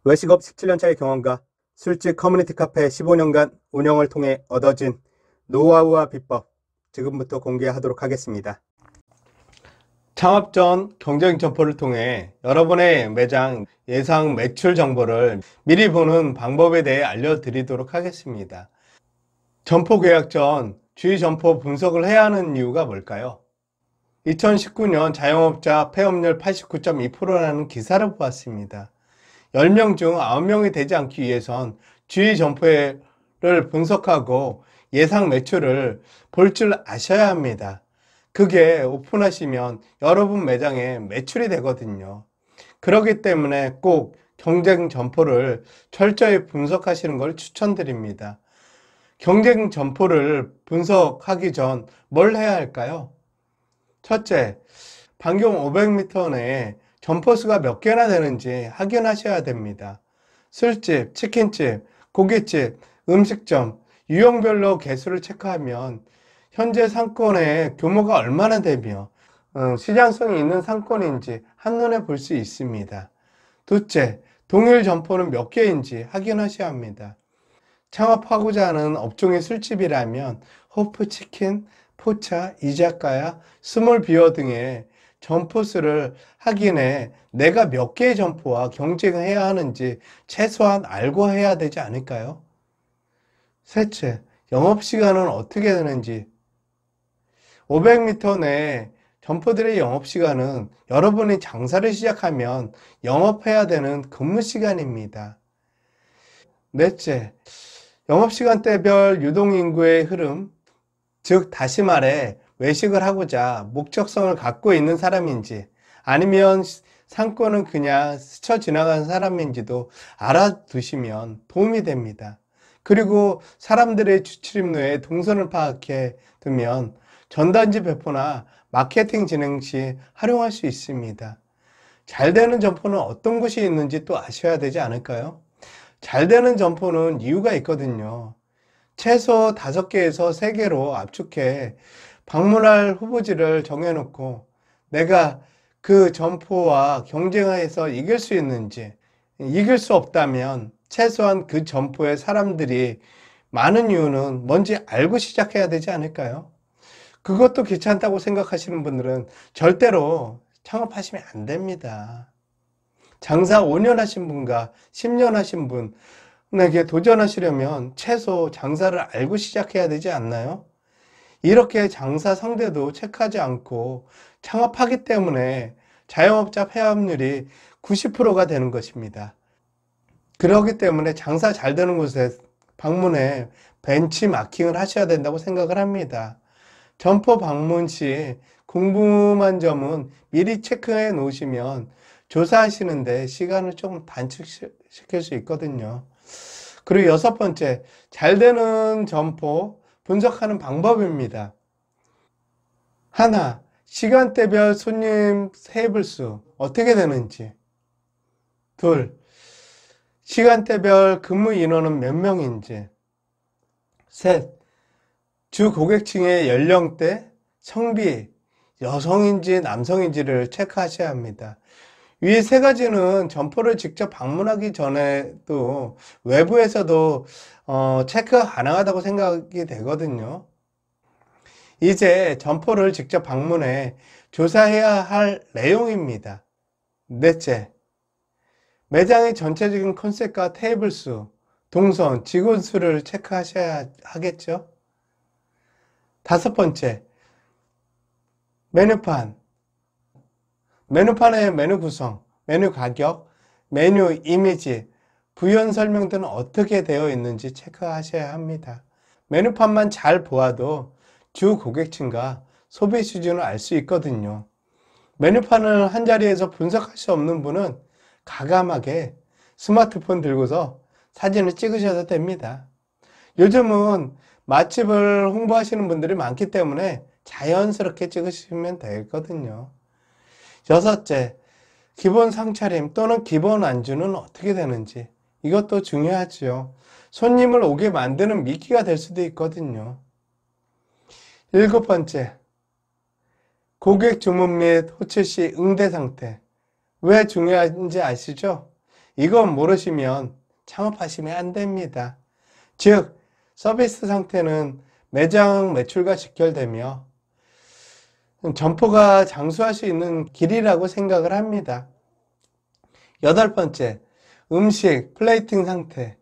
외식업 17년차의 경험과 술집 커뮤니티 카페 15년간 운영을 통해 얻어진 노하우와 비법, 지금부터 공개하도록 하겠습니다. 창업 전 경쟁 점포를 통해 여러분의 매장 예상 매출 정보를 미리 보는 방법에 대해 알려드리도록 하겠습니다. 점포 계약 전 주위 점포 분석을 해야 하는 이유가 뭘까요? 2019년 자영업자 폐업률 89.2%라는 기사를 보았습니다. 10명 중 9명이 되지 않기 위해선 주위 점포를 분석하고 예상 매출을 볼 줄 아셔야 합니다. 그게 오픈하시면 여러분 매장에 매출이 되거든요. 그렇기 때문에 꼭 경쟁 점포를 철저히 분석하시는 걸 추천드립니다. 경쟁 점포를 분석하기 전 뭘 해야 할까요? 첫째, 반경 500m 내에 점포 수가 몇 개나 되는지 확인하셔야 됩니다. 술집, 치킨집, 고깃집, 음식점, 유형별로 개수를 체크하면 현재 상권의 규모가 얼마나 되며 시장성이 있는 상권인지 한눈에 볼 수 있습니다. 둘째, 동일 점포는 몇 개인지 확인하셔야 합니다. 창업하고자 하는 업종이 술집이라면 호프치킨, 포차, 이자카야, 스몰비어 등의 점포 수를 확인해 내가 몇 개의 점포와 경쟁해야 하는지 최소한 알고 해야 되지 않을까요? 셋째, 영업시간은 어떻게 되는지. 500m 내 점포들의 영업시간은 여러분이 장사를 시작하면 영업해야 되는 근무시간입니다. 넷째, 영업시간대별 유동인구의 흐름, 즉 다시 말해 외식을 하고자 목적성을 갖고 있는 사람인지 아니면 상권은 그냥 스쳐 지나가는 사람인지도 알아두시면 도움이 됩니다. 그리고 사람들의 주출입로의 동선을 파악해 두면 전단지 배포나 마케팅 진행 시 활용할 수 있습니다. 잘 되는 점포는 어떤 곳이 있는지 또 아셔야 되지 않을까요? 잘 되는 점포는 이유가 있거든요. 최소 5개에서 3개로 압축해 방문할 후보지를 정해놓고 내가 그 점포와 경쟁해서 이길 수 있는지, 이길 수 없다면 최소한 그 점포의 사람들이 많은 이유는 뭔지 알고 시작해야 되지 않을까요? 그것도 귀찮다고 생각하시는 분들은 절대로 창업하시면 안 됩니다. 장사 5년 하신 분과 10년 하신 분에게 도전하시려면 최소 장사를 알고 시작해야 되지 않나요? 이렇게 장사 상대도 체크하지 않고 창업하기 때문에 자영업자 폐업률이 90%가 되는 것입니다. 그렇기 때문에 장사 잘 되는 곳에 방문해 벤치마킹을 하셔야 된다고 생각을 합니다. 점포 방문 시 궁금한 점은 미리 체크해 놓으시면 조사하시는데 시간을 조금 단축시킬 수 있거든요. 그리고 6번째, 잘 되는 점포 분석하는 방법입니다. 하나, 시간대별 손님 테이블 수 어떻게 되는지. 둘, 시간대별 근무 인원은 몇 명인지. 셋, 주 고객층의 연령대, 성비, 여성인지 남성인지를 체크하셔야 합니다. 위 3가지는 점포를 직접 방문하기 전에도 외부에서도 체크가 가능하다고 생각이 되거든요. 이제 점포를 직접 방문해 조사해야 할 내용입니다. 넷째, 매장의 전체적인 컨셉과 테이블 수, 동선, 직원 수를 체크하셔야 하겠죠. 5번째, 메뉴판. 메뉴판의 메뉴 구성, 메뉴 가격, 메뉴 이미지, 부연 설명 등은 어떻게 되어 있는지 체크하셔야 합니다. 메뉴판만 잘 보아도 주 고객층과 소비 수준을 알 수 있거든요. 메뉴판을 한자리에서 분석할 수 없는 분은 과감하게 스마트폰 들고서 사진을 찍으셔도 됩니다. 요즘은 맛집을 홍보하시는 분들이 많기 때문에 자연스럽게 찍으시면 되거든요. 6째, 기본 상차림 또는 기본 안주는 어떻게 되는지. 이것도 중요하죠. 손님을 오게 만드는 미끼가 될 수도 있거든요. 7번째, 고객 주문 및 호출 시 응대 상태. 왜 중요한지 아시죠? 이건 모르시면 창업하시면 안 됩니다. 즉, 서비스 상태는 매장 매출과 직결되며 점포가 장수할 수 있는 길이라고 생각을 합니다. 여덟 번째, 음식, 플레이팅 상태.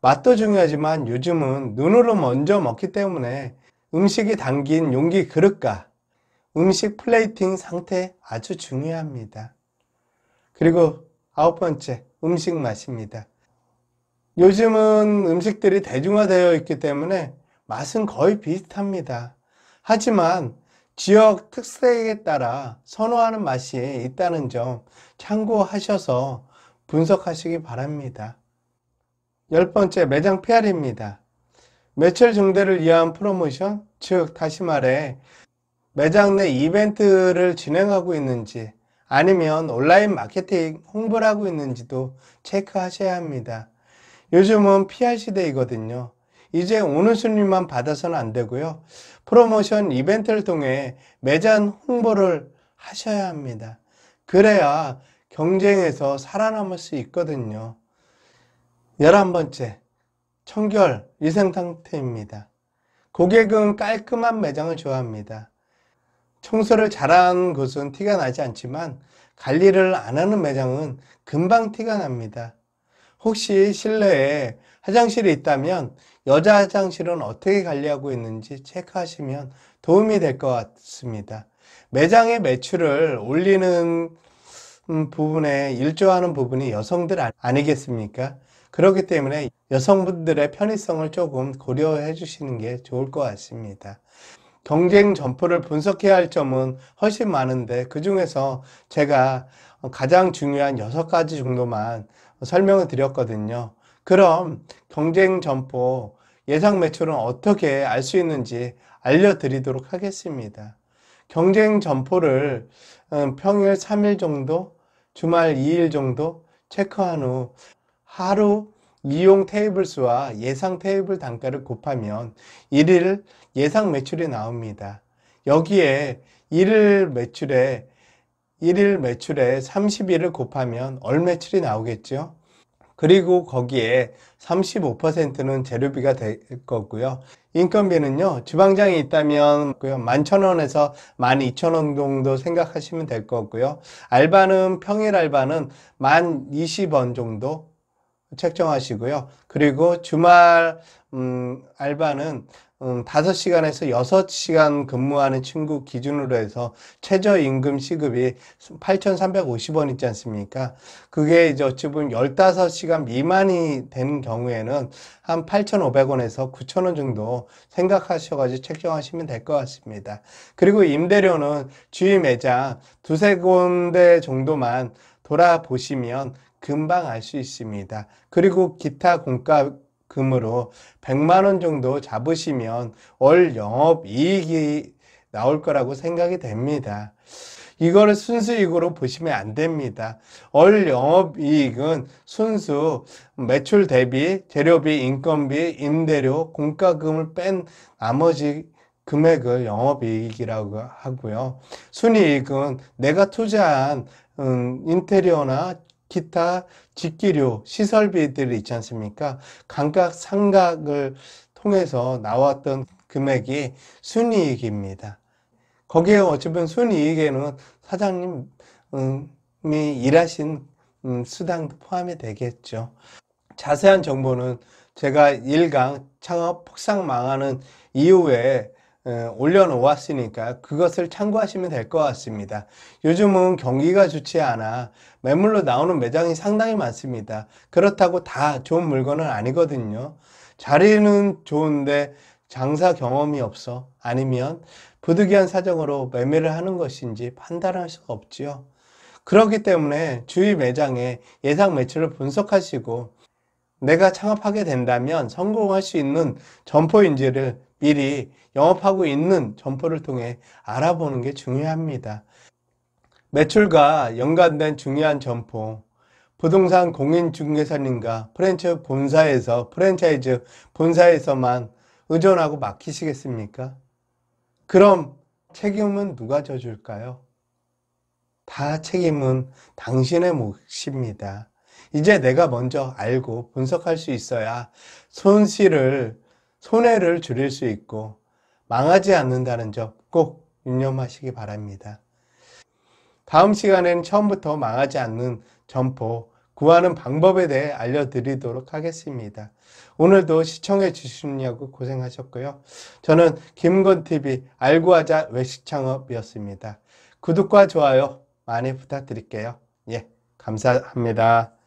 맛도 중요하지만 요즘은 눈으로 먼저 먹기 때문에 음식이 담긴 용기 그릇과 음식 플레이팅 상태 아주 중요합니다. 그리고 아홉 번째, 음식 맛입니다. 요즘은 음식들이 대중화되어 있기 때문에 맛은 거의 비슷합니다. 하지만 지역 특색에 따라 선호하는 맛이 있다는 점 참고하셔서 분석하시기 바랍니다. 열 번째, 매장 PR입니다. 매출 증대를 위한 프로모션, 즉 다시 말해 매장 내 이벤트를 진행하고 있는지 아니면 온라인 마케팅 홍보를 하고 있는지도 체크하셔야 합니다. 요즘은 PR 시대이거든요. 이제 오는 손님만 받아서는 안 되고요. 프로모션 이벤트를 통해 매장 홍보를 하셔야 합니다. 그래야 경쟁에서 살아남을 수 있거든요. 11번째, 청결, 위생 상태입니다. 고객은 깔끔한 매장을 좋아합니다. 청소를 잘한 곳은 티가 나지 않지만 관리를 안 하는 매장은 금방 티가 납니다. 혹시 실내에 화장실이 있다면 여자 화장실은 어떻게 관리하고 있는지 체크하시면 도움이 될 것 같습니다. 매장의 매출을 올리는 부분에 일조하는 부분이 여성들 아니겠습니까? 그렇기 때문에 여성분들의 편의성을 조금 고려해 주시는 게 좋을 것 같습니다. 경쟁 점포를 분석해야 할 점은 훨씬 많은데 그 중에서 제가 가장 중요한 6가지 정도만 설명을 드렸거든요. 그럼 경쟁 점포 예상 매출은 어떻게 알 수 있는지 알려드리도록 하겠습니다. 경쟁 점포를 평일 3일 정도, 주말 2일 정도 체크한 후 하루 이용 테이블 수와 예상 테이블 단가를 곱하면 1일 예상 매출이 나옵니다. 여기에 1일 매출에 30일을 곱하면 월 매출이 나오겠죠. 그리고 거기에 35%는 재료비가 될 거고요. 인건비는요, 주방장이 있다면 11,000원에서 12,000원 정도 생각하시면 될 거고요. 알바는 평일 알바는 1020원 정도 책정하시고요. 그리고 주말 알바는 5시간에서 6시간 근무하는 친구 기준으로 해서 최저임금 시급이 8,350원 있지 않습니까? 그게 이제 어찌 보면 15시간 미만이 되는 경우에는 한 8,500원에서 9,000원 정도 생각하셔가지고 책정하시면 될 것 같습니다. 그리고 임대료는 주위 매장 두세 군데 정도만 돌아보시면 금방 알 수 있습니다. 그리고 기타 공과금으로 100만 원 정도 잡으시면 월 영업이익이 나올 거라고 생각이 됩니다. 이거를 순수익으로 보시면 안 됩니다. 월 영업이익은 순수 매출 대비 재료비, 인건비, 임대료, 공과금을 뺀 나머지 금액을 영업이익이라고 하고요. 순이익은 내가 투자한 인테리어나 기타 직기료, 시설비들이 있지 않습니까? 감각상각을 통해서 나왔던 금액이 순이익입니다. 거기에 어쩌면 순이익에는 사장님이 일하신 수당도 포함이 되겠죠. 자세한 정보는 제가 1강 창업 폭삭 망하는 이후에 올려놓았으니까 그것을 참고하시면 될 것 같습니다. 요즘은 경기가 좋지 않아 매물로 나오는 매장이 상당히 많습니다. 그렇다고 다 좋은 물건은 아니거든요. 자리는 좋은데 장사 경험이 없어 아니면 부득이한 사정으로 매매를 하는 것인지 판단할 수가 없지요. 그렇기 때문에 주위 매장의 예상 매출을 분석하시고 내가 창업하게 된다면 성공할 수 있는 점포인지를 미리 영업하고 있는 점포를 통해 알아보는 게 중요합니다. 매출과 연관된 중요한 점포, 부동산 공인중개사님과 프랜차이즈 본사에서만 의존하고 맡기시겠습니까? 그럼 책임은 누가 져줄까요? 다 책임은 당신의 몫입니다. 이제 내가 먼저 알고 분석할 수 있어야 손해를 줄일 수 있고 망하지 않는다는 점 꼭 유념하시기 바랍니다. 다음 시간에는 처음부터 망하지 않는 점포 구하는 방법에 대해 알려드리도록 하겠습니다. 오늘도 시청해 주시느냐고 고생하셨고요. 저는 김건TV 알고하자 외식창업이었습니다. 구독과 좋아요 많이 부탁드릴게요. 예, 감사합니다.